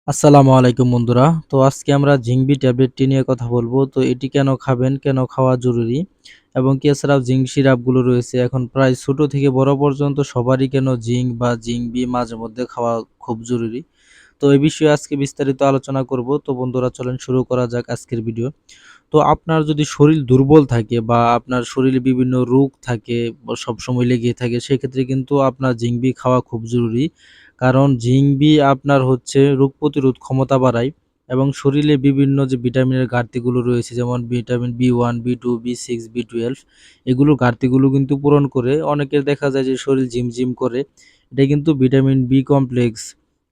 আসসালামু আলাইকুম বন্ধুরা। তো আজকে আমরা জিংবি ট্যাবলেটটি নিয়ে কথা বলবো। তো এটি কেন খাবেন, কেন খাওয়া জরুরি এবং কি এছাড়াও জিঙ্ক সিরাপগুলো রয়েছে। এখন প্রায় ছোট থেকে বড় পর্যন্ত সবারই কেন জিঙ্ক বা জিংবি মাঝে মধ্যে খাওয়া খুব জরুরি। তো এই বিষয়ে আজকে বিস্তারিত আলোচনা করব। তো বন্ধুরা চলেন শুরু করা যাক আজকের ভিডিও। তো আপনার যদি শরীর দুর্বল থাকে বা আপনার শরীরে বিভিন্ন রোগ থাকে বা সবসময় লেগেই থাকে সেক্ষেত্রে কিন্তু আপনার জিংবি খাওয়া খুব জরুরি। কারণ জিংবি আপনার হচ্ছে রোগ প্রতিরোধ ক্ষমতা বাড়ায় এবং শরীরে বিভিন্ন যে ভিটামিনের ঘাটতিগুলো রয়েছে যেমন vitamin B1, B2, B6, B12 এগুলোর ঘাটতিগুলো কিন্তু পূরণ করে। অনেকের দেখা যায় যে শরীর ঝিমঝিম করে। এটা কিন্তু ভিটামিন বি কমপ্লেক্স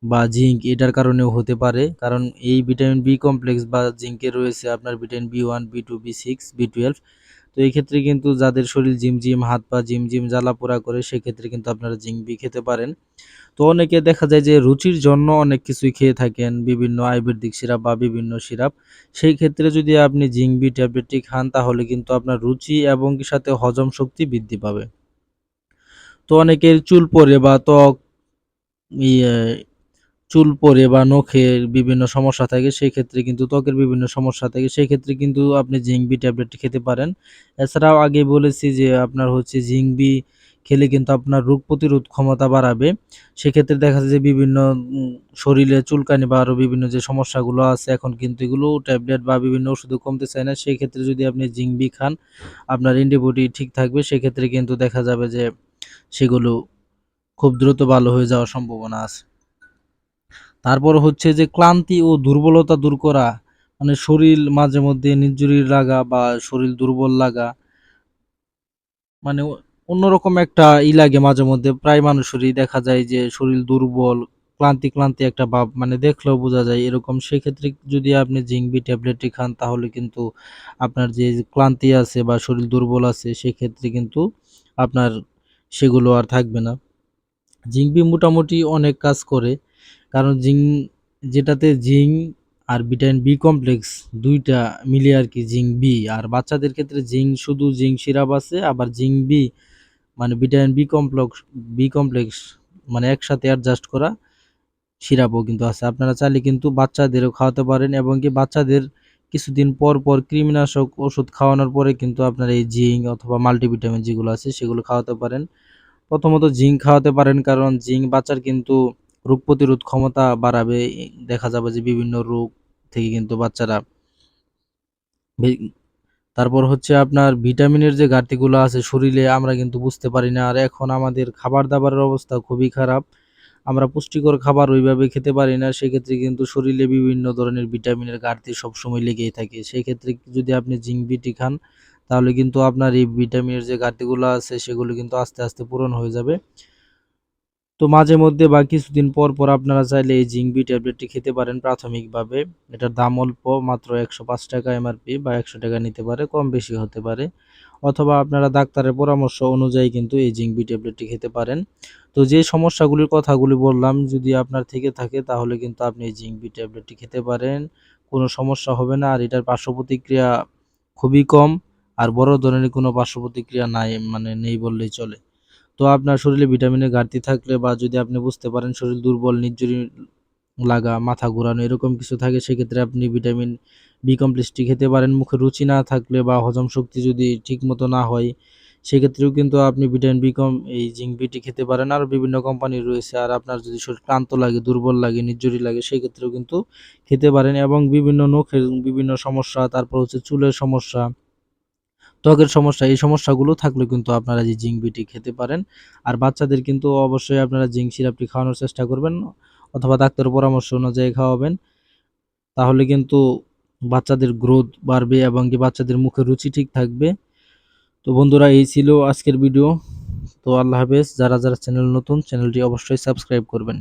বা জিঙ্ক এটার কারণেও হতে পারে। কারণ এই ভিটামিন বি কমপ্লেক্স বা জিঙ্কে রয়েছে আপনার vitamin B1, B2, B6, B12। তো এই ক্ষেত্রে কিন্তু যাদের শরীর ঝিমঝিম, হাত পা ঝিমঝিম জ্বালা-পোড়া করে সেক্ষেত্রে কিন্তু আপনারা জিঙ্ক বি খেতে পারেন। তো অনেকে দেখা যায় যে রুচির জন্য অনেক কিছুই খেয়ে থাকেন, বিভিন্ন আয়ুর্বেদিক সিরাপ বা বিভিন্ন সিরাপ। সেই ক্ষেত্রে যদি আপনি জিঙ্ক বি ট্যাবলেটটি খান তাহলে কিন্তু আপনার রুচি এবং কি সাথে হজম শক্তি বৃদ্ধি পাবে। তো অনেকের চুল পড়ে বা ত্বক ইয়ে চুল পড়ে বা নখের বিভিন্ন সমস্যা থাকে সেই ক্ষেত্রে কিন্তু ত্বকের বিভিন্ন সমস্যা থাকে সেই ক্ষেত্রে কিন্তু আপনি জিঙ্ক বি ট্যাবলেটটি খেতে পারেন। এছাড়াও আগে বলেছি যে আপনার হচ্ছে জিঙ্ক বি খেলে কিন্তু আপনার রোগ প্রতিরোধ ক্ষমতা বাড়াবে। সেক্ষেত্রে দেখা যায় যে বিভিন্ন শরীরে চুলকানি বা আরও বিভিন্ন যে সমস্যাগুলো আছে এখন কিন্তু এগুলো ট্যাবলেট বা বিভিন্ন ওষুধে কমতে চায় না। সেই ক্ষেত্রে যদি আপনি জিঙ্ক বি খান আপনার অ্যান্টিবডি ঠিক থাকবে। সেক্ষেত্রে কিন্তু দেখা যাবে যে সেগুলো খুব দ্রুত ভালো হয়ে যাওয়ার সম্ভাবনা আছে। তারপর হচ্ছে যে ক্লান্তি ও দুর্বলতা দূর করা, মানে শরীর মাঝে মধ্যে নির্জুরি লাগা বা শরীর দুর্বল লাগা, মানে অন্যরকম একটা লাগে মাঝে মধ্যে প্রায় মানুষেরই দেখা যায় যে শরীর দুর্বল, ক্লান্তি ক্লান্তি একটা ভাব মানে দেখলেও বোঝা যায় এরকম। সেক্ষেত্রে যদি আপনি জিঙ্ক বি ট্যাবলেটটি খান তাহলে কিন্তু আপনার যে ক্লান্তি আছে বা শরীর দুর্বল আছে সেক্ষেত্রে কিন্তু আপনার সেগুলো আর থাকবে না। জিঙ্ক বি মোটামুটি অনেক কাজ করে। কারণ যেটাতে জিঙ্ক আর ভিটামিন বি কমপ্লেক্স ২ টা মিলিয়ে আরকি জিঙ্ক বি। আর বাচ্চাদের ক্ষেত্রে শুধু জিঙ্ক সিরাপ আছে, আবার জিঙ্ক বি মানে ভিটামিন বি কমপ্লেক্স মানে একসাথে অ্যাডজাস্ট করা সিরাপও কিন্তু আছে। আপনারা চাইলে কিন্তু বাচ্চাদেরও খাওয়াতে পারেন এবং কি বাচ্চাদের কিছুদিন পর, পর কৃমিনাশক ওষুধ খাওয়ানোর পরে কিন্তু আপনার এই জিঙ্ক অথবা মাল্টিভিটামিন যেগুলো আছে সেগুলো খাওয়াতে পারেন। প্রথমত জিঙ্ক খাওয়াতে পারেন কারণ জিঙ্ক বাচ্চার কিন্তু রোগ প্রতিরোধ ক্ষমতা বাড়াবে। দেখা যাবে যে বিভিন্ন রোগ থেকে কিন্তু বাচ্চারা ভে তারপর হচ্ছে আপনার ভিটামিনের যে ঘাটতিগুলো আছে শরীরে আমরা কিন্তু বুঝতে পারি না। আর এখন আমাদের খাবার-দাবারের অবস্থা খুবই খারাপ। আমরা পুষ্টিকর খাবার ওইভাবে খেতে পারি না। সেক্ষেত্রে কিন্তু শরীরে বিভিন্ন ধরনের ভিটামিনের ঘাটতি সবসময় লেগেই থাকে। সেক্ষেত্রে যদি আপনি জিঙ্ক বিটি খান তাহলে কিন্তু আপনার এই ভিটামিনের যে ঘাটতিগুলো আছে সেগুলো কিন্তু আস্তে, আস্তে পূরণ হয়ে যাবে। তো মাঝে মধ্যে বা কিছুদিন পর, পর আপনারা চাইলে এই জিঙ্ক বি ট্যাবলেটটি খেতে পারেন প্রাথমিকভাবে। এটার দাম অল্প মাত্র ৳১০৫ এমআরপি বা ৳১০০ নিতে পারে, কম বেশি হতে পারে। অথবা আপনারা ডাক্তারের পরামর্শ অনুযায়ী কিন্তু এই জিঙ্ক বি ট্যাবলেটটি খেতে পারেন। তো যে সমস্যাগুলির কথাগুলি বললাম যদি আপনার থেকে থাকে তাহলে কিন্তু আপনি এই জিঙ্ক বি ট্যাবলেটটি খেতে পারেন। কোনো সমস্যা হবে না আর এটার পার্শ্ব প্রতিক্রিয়া খুবই কম। আর বড় ধরনের কোনো পার্শ্ব প্রতিক্রিয়া নাই মানে নেই বললেই চলে। তো আপনার শরীরে ভিটামিনের ঘাটতি থাকলে বা যদি আপনি বুঝতে পারেন শরীর দুর্বল, নির্জুরি লাগা, মাথা ঘোরানো এরকম কিছু থাকে সেক্ষেত্রে আপনি ভিটামিন বি কমপ্লেক্সটি খেতে পারেন। মুখে রুচি না থাকলে বা হজম শক্তি যদি ঠিকমতো না হয় সেক্ষেত্রেও কিন্তু আপনি ভিটামিন এই জিঙ্ক বিটি খেতে পারেন। আরও বিভিন্ন কোম্পানি রয়েছে। আর আপনার যদি শরীর ক্লান্ত লাগে, দুর্বল লাগে, নির্জুরি লাগে সেক্ষেত্রেও কিন্তু খেতে পারেন এবং বিভিন্ন নখের বিভিন্ন সমস্যা, তারপর হচ্ছে চুলের সমস্যা, ত্বকের সমস্যা এই সমস্যাগুলো থাকলেও কিন্তু আপনারা যে জিঙ্ক বিটি খেতে পারেন। আর বাচ্চাদের কিন্তু অবশ্যই আপনারা জিঙ্ক সিরাপটি খাওয়ানোর চেষ্টা করবেন অথবা ডাক্তারের পরামর্শ অনুযায়ী খাওয়াবেন। তাহলে কিন্তু বাচ্চাদের গ্রোথ বাড়বে এবং কি বাচ্চাদের মুখে রুচি ঠিক থাকবে। তো বন্ধুরা এই ছিল আজকের ভিডিও। তো আল্লাহ হাফেজ। যারা, যারা চ্যানেল নতুন চ্যানেলটি অবশ্যই সাবস্ক্রাইব করবেন।